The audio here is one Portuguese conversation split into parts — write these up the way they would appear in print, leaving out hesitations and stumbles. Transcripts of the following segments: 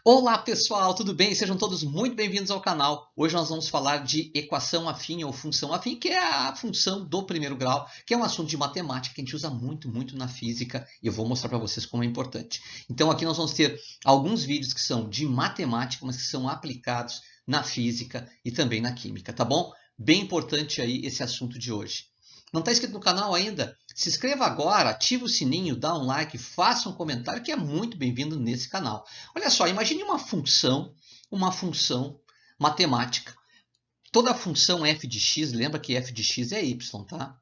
Olá pessoal, tudo bem? Sejam todos muito bem-vindos ao canal. Hoje nós vamos falar de equação afim ou função afim, que é a função do primeiro grau, que é um assunto de matemática que a gente usa muito na física e eu vou mostrar para vocês como é importante. Então aqui nós vamos ter alguns vídeos que são de matemática, mas que são aplicados na física e também na química, tá bom? Bem importante aí esse assunto de hoje. Não está inscrito no canal ainda? Se inscreva agora, ative o sininho, dá um like, faça um comentário que é muito bem-vindo nesse canal. Olha só, imagine uma função matemática. Toda função f de x, lembra que f de x é y, tá?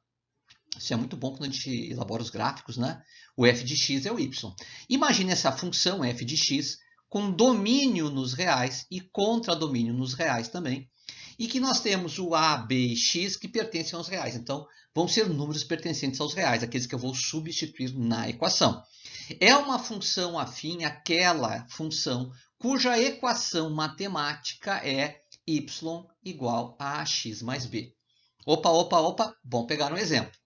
Isso é muito bom quando a gente elabora os gráficos, né? O f de x é o y. Imagine essa função f de x com domínio nos reais e contradomínio nos reais também. E que nós temos o a, b e x que pertencem aos reais. Então, vão ser números pertencentes aos reais, aqueles que eu vou substituir na equação. É uma função afim àquela função cuja equação matemática é y igual a x mais b. Opa, bom pegar um exemplo.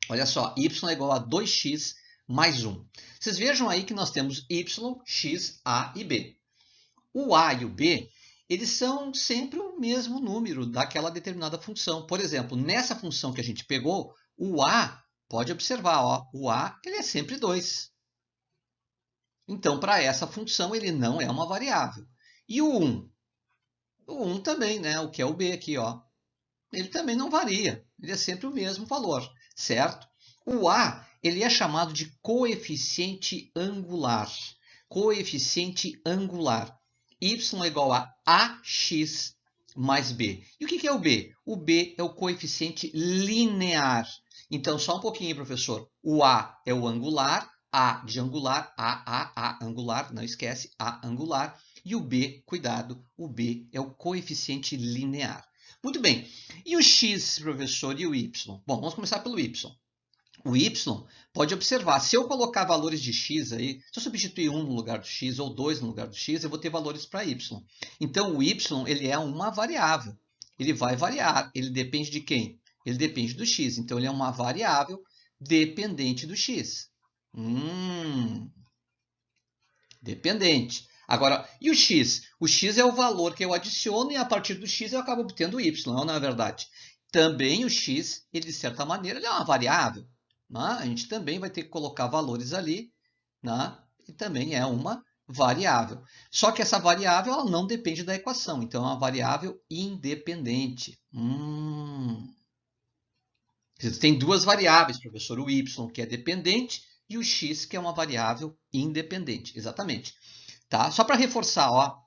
Olha só, y é igual a 2x mais 1. Vocês vejam aí que nós temos y, x, a e b. O a e o b, eles são sempre o mesmo número daquela determinada função. Por exemplo, nessa função que a gente pegou, o a, pode observar, ó, o a ele é sempre 2. Então, para essa função, ele não é uma variável. E o 1? O 1 também, né? O que é o b aqui, ó. Ele também não varia. Ele é sempre o mesmo valor, certo? O a, ele é chamado de coeficiente angular. Coeficiente angular. Y é igual a ax mais b. E o que é o b? O b é o coeficiente linear. Então, só um pouquinho, professor. O a é o angular, a de angular, a angular, não esquece, a angular. E o b, cuidado, o b é o coeficiente linear. Muito bem. E o x, professor, e o y? Bom, vamos começar pelo y. O y, pode observar, se eu colocar valores de x aí, se eu substituir 1 no lugar do x ou 2 no lugar do x, eu vou ter valores para y. Então, o y ele é uma variável. Ele vai variar. Ele depende de quem? Ele depende do x. Então, ele é uma variável dependente do x. Dependente. Agora, e o x? O x é o valor que eu adiciono e a partir do x eu acabo obtendo o y, não é verdade? Também o x, ele, de certa maneira, ele é uma variável. Né? A gente também vai ter que colocar valores ali, né? E também é uma variável. Só que essa variável ela não depende da equação, então é uma variável independente. Tem duas variáveis, professor, o y, que é dependente, e o x, que é uma variável independente. Exatamente. Tá? Só para reforçar, ó,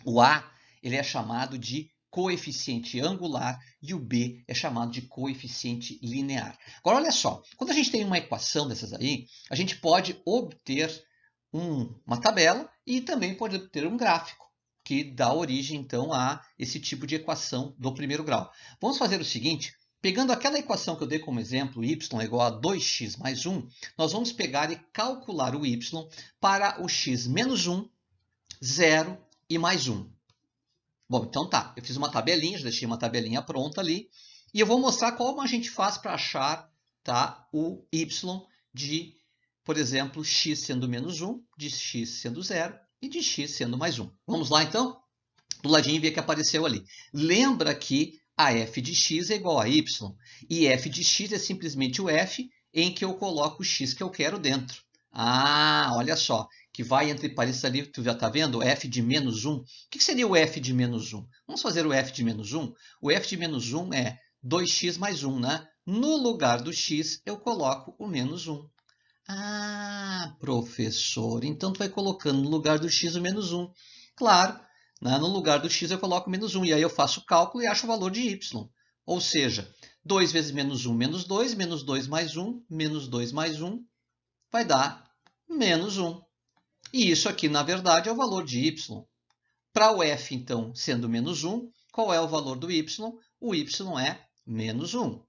o a ele é chamado de coeficiente angular e o b é chamado de coeficiente linear. Agora, olha só, quando a gente tem uma equação dessas aí, a gente pode obter uma tabela e também pode obter um gráfico, que dá origem, então, a esse tipo de equação do primeiro grau. Vamos fazer o seguinte, pegando aquela equação que eu dei como exemplo, y é igual a 2x mais 1, nós vamos pegar e calcular o y para o x menos 1, 0 e mais 1. Bom, então tá, eu fiz uma tabelinha, já deixei uma tabelinha pronta ali, e eu vou mostrar como a gente faz para achar, tá, o y de, por exemplo, x sendo menos 1, de x sendo 0 e de x sendo mais 1. Vamos lá então? Do ladinho ver que apareceu ali. Lembra que a f de x é igual a y, e f de x é simplesmente o f em que eu coloco o x que eu quero dentro. Ah, olha só, que vai entre parênteses ali, tu já está vendo? F de menos 1. O que seria o f de menos 1? Vamos fazer o f de menos 1? O f de menos 1 é 2x mais 1, né? No lugar do x, eu coloco o menos 1. Ah, professor, então tu vai colocando no lugar do x o menos 1. Claro, né? No lugar do x eu coloco menos 1, e aí eu faço o cálculo e acho o valor de y. Ou seja, 2 vezes menos 1, menos 2 mais 1, menos 2 mais 1, vai dar menos 1. E isso aqui, na verdade, é o valor de y. Para o f, então, sendo menos 1, qual é o valor do y? O y é menos 1.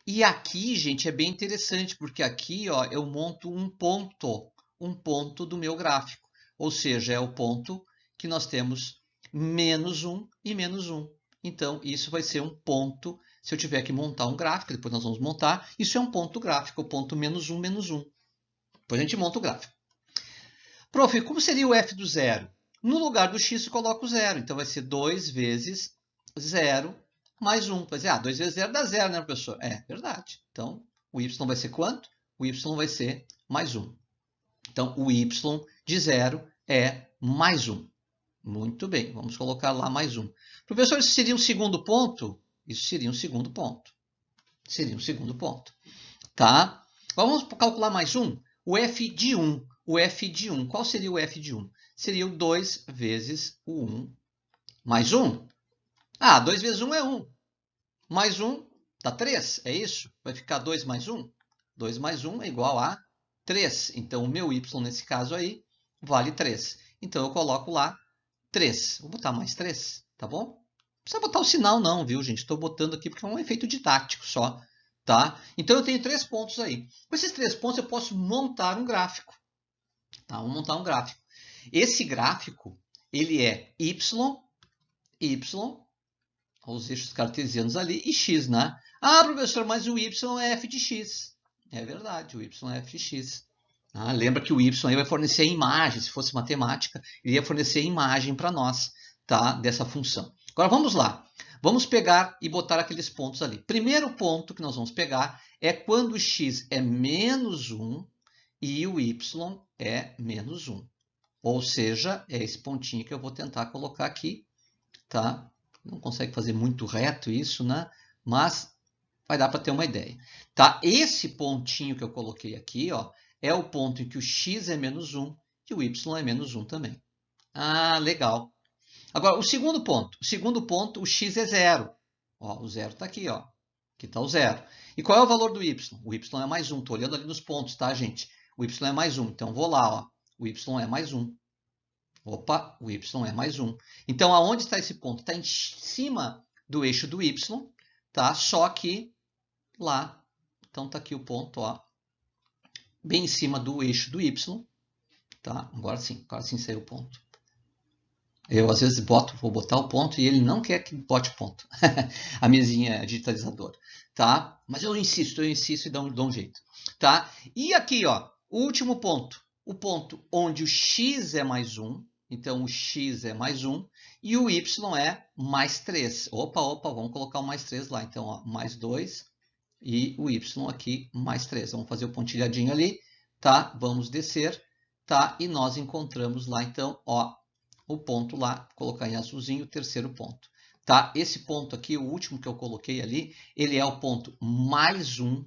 E aqui, gente, é bem interessante, porque aqui ó, eu monto um ponto do meu gráfico. Ou seja, é o ponto que nós temos menos 1 e menos 1. Então, isso vai ser um ponto, se eu tiver que montar um gráfico, depois nós vamos montar, isso é um ponto gráfico, o ponto menos 1, menos 1. Depois a gente monta o gráfico. Prof, como seria o f do zero? No lugar do x, eu coloco zero. Então, vai ser 2 vezes 0 mais 1. Vai dizer, 2 vezes 0 dá 0, né, professor? É, verdade. Então, o y vai ser quanto? O y vai ser mais 1. Então, o y de 0 é mais 1. Muito bem, vamos colocar lá mais 1. Professor, isso seria um segundo ponto? Isso seria um segundo ponto. Seria um segundo ponto. Tá? Vamos calcular mais um? O f de 1. O f de 1. Qual seria o f de 1? Seria o 2 vezes o 1 mais 1. 2 vezes 1 é 1. Mais 1 dá 3, é isso? Vai ficar 2 mais 1? 2 mais 1 é igual a 3. Então, o meu y, nesse caso aí, vale 3. Então, eu coloco lá 3. Vou botar mais 3, tá bom? Não precisa botar o sinal não, viu, gente? Estou botando aqui porque é um efeito didático só, tá? Então, eu tenho 3 pontos aí. Com esses 3 pontos, eu posso montar um gráfico. Tá? Vamos montar um gráfico. Esse gráfico, ele é y, os eixos cartesianos ali, e x, né? Professor, mas o y é f de x. É verdade, o y é f de x. Lembra que o y aí vai fornecer a imagem, se fosse matemática, ele ia fornecer a imagem para nós, tá? Dessa função. Agora, vamos lá. Vamos pegar e botar aqueles pontos ali. Primeiro ponto que nós vamos pegar é quando o x é menos 1 e o y é menos 1. Ou seja, é esse pontinho que eu vou tentar colocar aqui, tá? Não consegue fazer muito reto isso, né? Mas vai dar para ter uma ideia. Tá? Esse pontinho que eu coloquei aqui, ó, é o ponto em que o x é menos 1 e o y é menos 1 também. Legal. Agora, o segundo ponto, o x é 0. Ó, o 0 está aqui, ó. Aqui está o 0. E qual é o valor do y? O y é mais 1. Estou olhando ali nos pontos, tá, gente? O y é mais 1. Então, vou lá, ó. O y é mais 1. Opa, o y é mais 1. Então, aonde está esse ponto? Está em cima do eixo do y, tá? Só que lá, então está aqui o ponto, ó, bem em cima do eixo do y, tá? Agora sim saiu o ponto. Eu, às vezes, vou botar o ponto e ele não quer que bote ponto. A mesinha digitalizadora, tá? Mas eu insisto e dou um jeito, tá? E aqui, ó, o último ponto. O ponto onde o x é mais 1. Então, o x é mais 1 e o y é mais 3. Opa, vamos colocar o mais 3 lá. Então, ó, mais 2 e o y aqui mais 3. Vamos fazer o pontilhadinho ali, tá? Vamos descer, tá? E nós encontramos lá, então, ó, o ponto lá, vou colocar em azulzinho, o terceiro ponto. Tá? Esse ponto aqui, o último que eu coloquei ali, ele é o ponto mais 1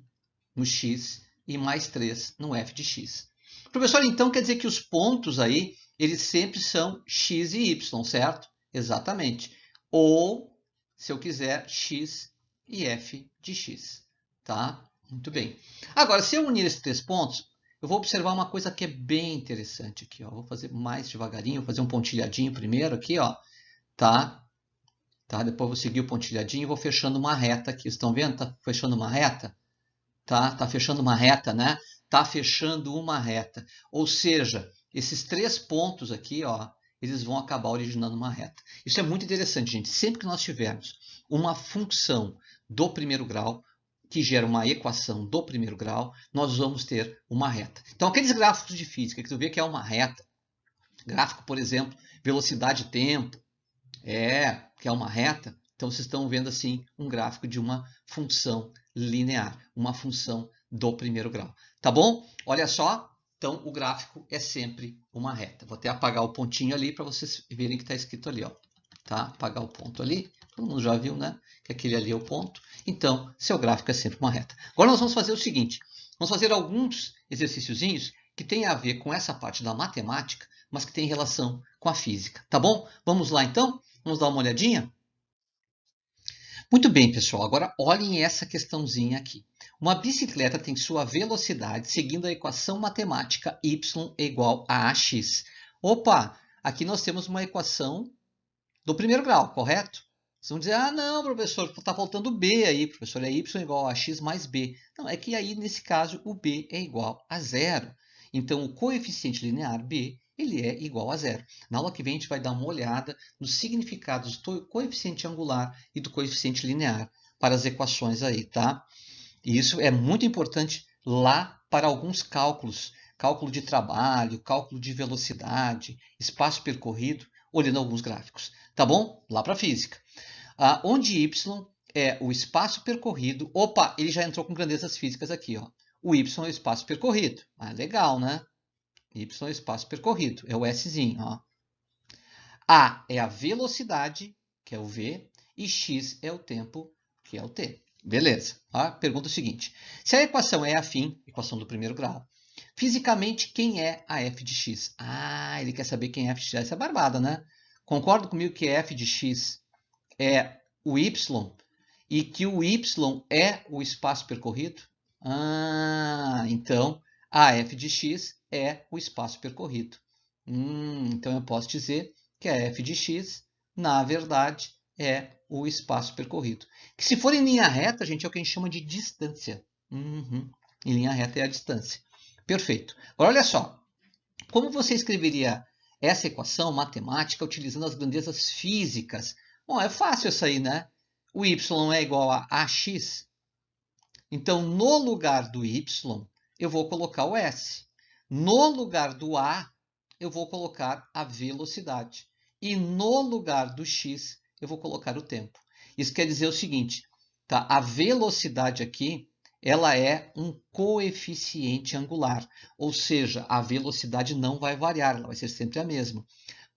no x e mais 3 no f de x. Professor, então quer dizer que os pontos aí, eles sempre são x e y, certo? Exatamente. Ou, se eu quiser, x e f de x. Tá? Muito bem. Agora, se eu unir esses 3 pontos, eu vou observar uma coisa que é bem interessante aqui, ó. Vou fazer mais devagarinho, vou fazer um pontilhadinho primeiro aqui, ó. Tá? Depois vou seguir o pontilhadinho e vou fechando uma reta aqui. Estão vendo? Tá fechando uma reta? Tá fechando uma reta, né? Tá fechando uma reta. Ou seja, esses 3 pontos aqui, ó, eles vão acabar originando uma reta. Isso é muito interessante, gente. Sempre que nós tivermos uma função do primeiro grau, que gera uma equação do primeiro grau, nós vamos ter uma reta. Então, aqueles gráficos de física que tu vê que é uma reta, gráfico, por exemplo, velocidade e tempo, que é uma reta, então vocês estão vendo assim um gráfico de uma função linear, uma função do primeiro grau. Tá bom? Olha só, então o gráfico é sempre uma reta. Vou até apagar o pontinho ali para vocês verem que está escrito ali, ó. Tá? Apagar o ponto ali, todo mundo já viu, né? Que aquele ali é o ponto. Então, seu gráfico é sempre uma reta. Agora nós vamos fazer o seguinte, vamos fazer alguns exercíciozinhos que têm a ver com essa parte da matemática, mas que tem relação com a física, tá bom? Vamos lá então? Vamos dar uma olhadinha? Muito bem, pessoal. Agora olhem essa questãozinha aqui. Uma bicicleta tem sua velocidade seguindo a equação matemática y é igual a ax. Opa, aqui nós temos uma equação do primeiro grau, correto? Vocês vão dizer, não, professor, está faltando b aí, professor, é y igual a x mais b. Não, é que aí, nesse caso, o b é igual a 0. Então, o coeficiente linear b, ele é igual a 0. Na aula que vem, a gente vai dar uma olhada nos significados do coeficiente angular e do coeficiente linear para as equações aí, tá? E isso é muito importante lá para alguns cálculos cálculo de trabalho, cálculo de velocidade, espaço percorrido, olhando alguns gráficos. Tá bom? Lá para a física. Onde y é o espaço percorrido. Opa, ele já entrou com grandezas físicas aqui, ó. O y é o espaço percorrido. Legal, né? Y é o espaço percorrido. É o Szinho, ó. A é a velocidade, que é o v, e x é o tempo, que é o t. Beleza. Pergunta seguinte. Se a equação é afim, equação do primeiro grau, fisicamente, quem é a f de x? Ele quer saber quem é f de x. Essa é barbada, né? Concorda comigo que f de x é o y e que o y é o espaço percorrido? Então a f de x é o espaço percorrido. Então eu posso dizer que a f de x, na verdade, é o espaço percorrido. Que se for em linha reta, gente, é o que a gente chama de distância. Em linha reta é a distância. Perfeito. Agora, olha só. Como você escreveria essa equação matemática utilizando as grandezas físicas? Bom, é fácil isso aí, né? O y é igual a ax. Então, no lugar do y, eu vou colocar o s. No lugar do a, eu vou colocar a velocidade. E no lugar do x, eu vou colocar o tempo. Isso quer dizer o seguinte, tá? A velocidade aqui, ela é um coeficiente angular. Ou seja, a velocidade não vai variar, ela vai ser sempre a mesma.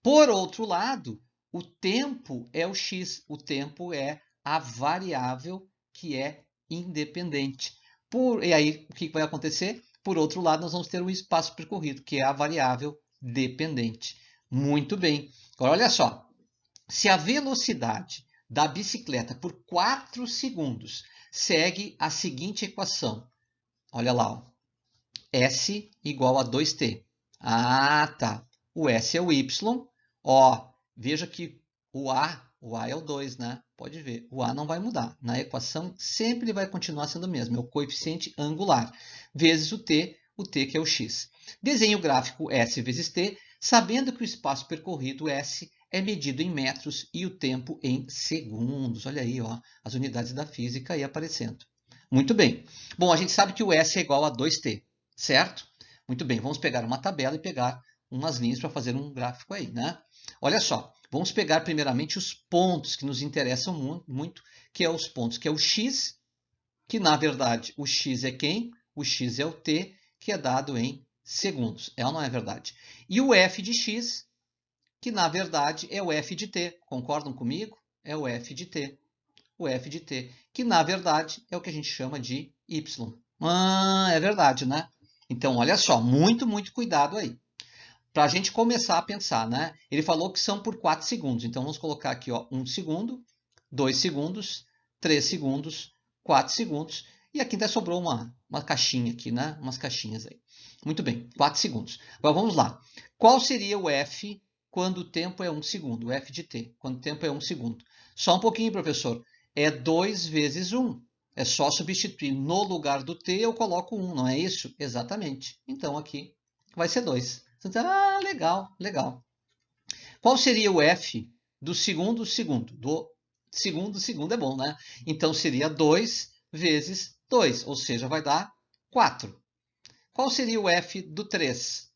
Por outro lado, o tempo é o x. O tempo é a variável que é independente. E aí, o que vai acontecer? Por outro lado, nós vamos ter o espaço percorrido, que é a variável dependente. Muito bem. Agora, olha só. Se a velocidade da bicicleta por 4 segundos segue a seguinte equação. Olha lá. Ó. S igual a 2t. Tá. O S é o y. Veja que o A é o 2, né? Pode ver, o A não vai mudar. Na equação, sempre ele vai continuar sendo o mesmo. É o coeficiente angular, vezes o t que é o x. Desenhe o gráfico S vezes t, sabendo que o espaço percorrido, S, é medido em metros e o tempo em segundos. Olha aí, ó, as unidades da física aí aparecendo. Muito bem. Bom, a gente sabe que o S é igual a 2t, certo? Muito bem, vamos pegar uma tabela e pegar umas linhas para fazer um gráfico aí, né? Olha só, vamos pegar primeiramente os pontos que nos interessam muito, que é os pontos, que é o x, que na verdade o x é quem? O x é o t, que é dado em segundos. É ou não é verdade? E o f de x, que na verdade é o f de t. Concordam comigo? É o f de t. O f de t, que na verdade é o que a gente chama de y. É verdade, né? Então, olha só, muito cuidado aí. Para a gente começar a pensar, né? Ele falou que são por 4 segundos. Então, vamos colocar aqui, ó, 1 segundo, 2 segundos, 3 segundos, 4 segundos. E aqui ainda sobrou uma caixinha aqui, né? Umas caixinhas aí. Muito bem, 4 segundos. Agora, vamos lá. Qual seria o f quando o tempo é 1 segundo? O f de t, quando o tempo é 1 segundo. Só um pouquinho, professor. É 2 vezes 1. É só substituir no lugar do t, eu coloco 1, não é isso? Exatamente. Então, aqui vai ser 2. Legal, legal. Qual seria o f do segundo segundo? Do segundo é bom, né? Então, seria 2 vezes 2, ou seja, vai dar 4. Qual seria o f do 3?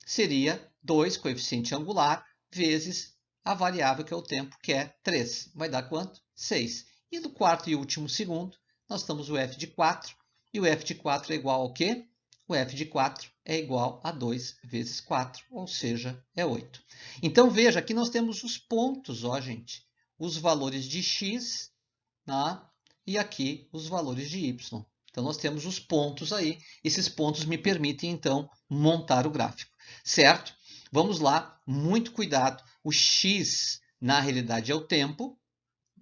Seria 2, coeficiente angular, vezes a variável que é o tempo, que é 3. Vai dar quanto? 6. E do quarto e último segundo, nós temos o f de 4. E o f de 4 é igual ao quê? O f de 4 é igual a 2 vezes 4, ou seja, é 8. Então, veja, aqui nós temos os pontos, ó, gente. Os valores de x, né? E aqui os valores de y. Então, nós temos os pontos aí. Esses pontos me permitem, então, montar o gráfico. Certo? Vamos lá, muito cuidado. O x, na realidade, é o tempo.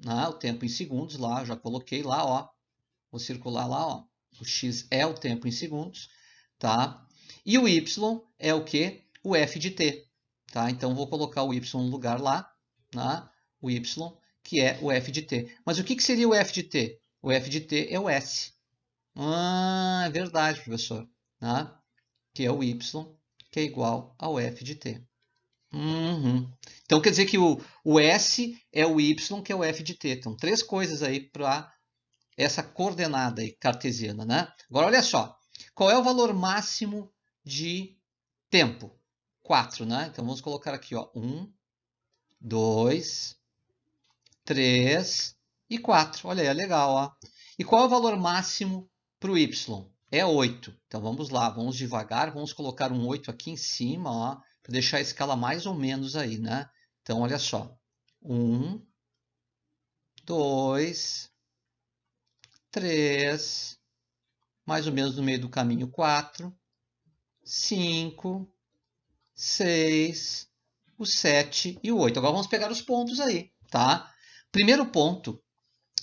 Né? O tempo em segundos, lá, eu já coloquei lá, ó. Vou circular lá, ó. O x é o tempo em segundos. Tá? E o y é o quê? O f de t. Tá? Então, vou colocar o y no lugar lá, né? O y, que é o f de t. Mas o que seria o f de t? O f de t é o s. É verdade, professor. Né? Que é o y, que é igual ao f de t. Então, quer dizer que o s é o y, que é o f de t. Então, 3 coisas aí para essa coordenada aí cartesiana, né? Agora, olha só. Qual é o valor máximo de Tempo, 4, né? Então, vamos colocar aqui, ó, 1, 2, 3 e 4. Olha aí, é legal, ó. E qual é o valor máximo para o y? É 8. Então, vamos lá, vamos devagar, vamos colocar um 8 aqui em cima, ó, para deixar a escala mais ou menos aí, né? Então, olha só. 1, 2, 3, mais ou menos no meio do caminho, 4, 5, 6, o 7 e o 8. Agora vamos pegar os pontos aí, tá? Primeiro ponto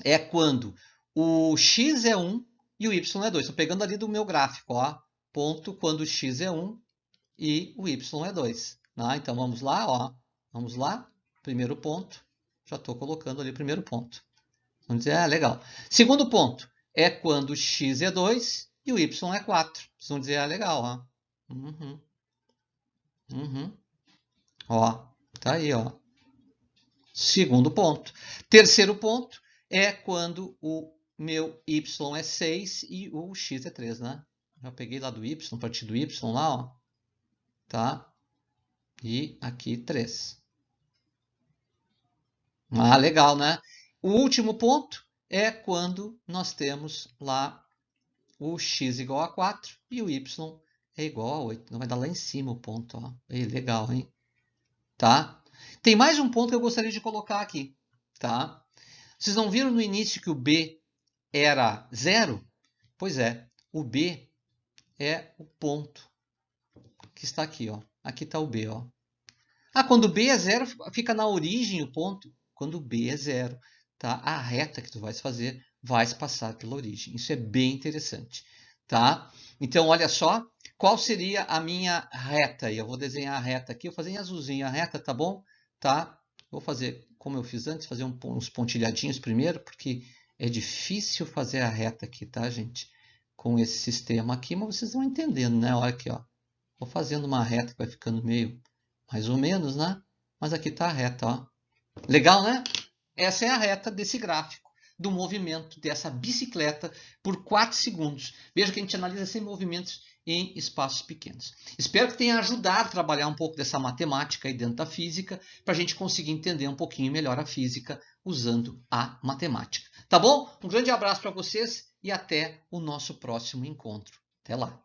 é quando o x é 1 e o y é 2. Estou pegando ali do meu gráfico, ó. Ponto quando o x é 1 e o y é 2. Né? Então vamos lá, ó. Vamos lá. Primeiro ponto. Já estou colocando ali o primeiro ponto. Vamos dizer, legal. Segundo ponto é quando o x é 2 e o y é 4. Vocês vão dizer, legal, ó. Uhum. Uhum. Ó, tá aí, ó. Segundo ponto. Terceiro ponto é quando o meu y é 6 e o x é 3, né? Já peguei lá do y, parti do y lá, ó. Tá? E aqui 3. Ah, legal, né? O último ponto é quando nós temos lá o x igual a 4 e o y é igual a 8. Não vai dar lá em cima o ponto, ó. Ei, legal, hein? Tá? Tem mais um ponto que eu gostaria de colocar aqui, tá? Vocês não viram no início que o b era 0? Pois é, o b é o ponto que está aqui, ó. Aqui está o b, ó. Ah, quando o b é 0, fica na origem o ponto. Quando o b é 0, tá? A reta que tu vais fazer vai passar pela origem. Isso é bem interessante, tá? Então, olha só, qual seria a minha reta? Eu vou desenhar a reta aqui, eu vou fazer em azulzinho a reta, tá bom? Tá? Vou fazer, como eu fiz antes, fazer uns pontilhadinhos primeiro, porque é difícil fazer a reta aqui, tá, gente? Com esse sistema aqui, mas vocês vão entendendo, né? Olha aqui, ó. Vou fazendo uma reta que vai ficando meio mais ou menos, né? Mas aqui está a reta, ó. Legal, né? Essa é a reta desse gráfico, do movimento dessa bicicleta por 4 segundos. Veja que a gente analisa sempre movimentos em espaços pequenos. Espero que tenha ajudado a trabalhar um pouco dessa matemática aí dentro da física, para a gente conseguir entender um pouquinho melhor a física usando a matemática. Tá bom? Um grande abraço para vocês e até o nosso próximo encontro. Até lá!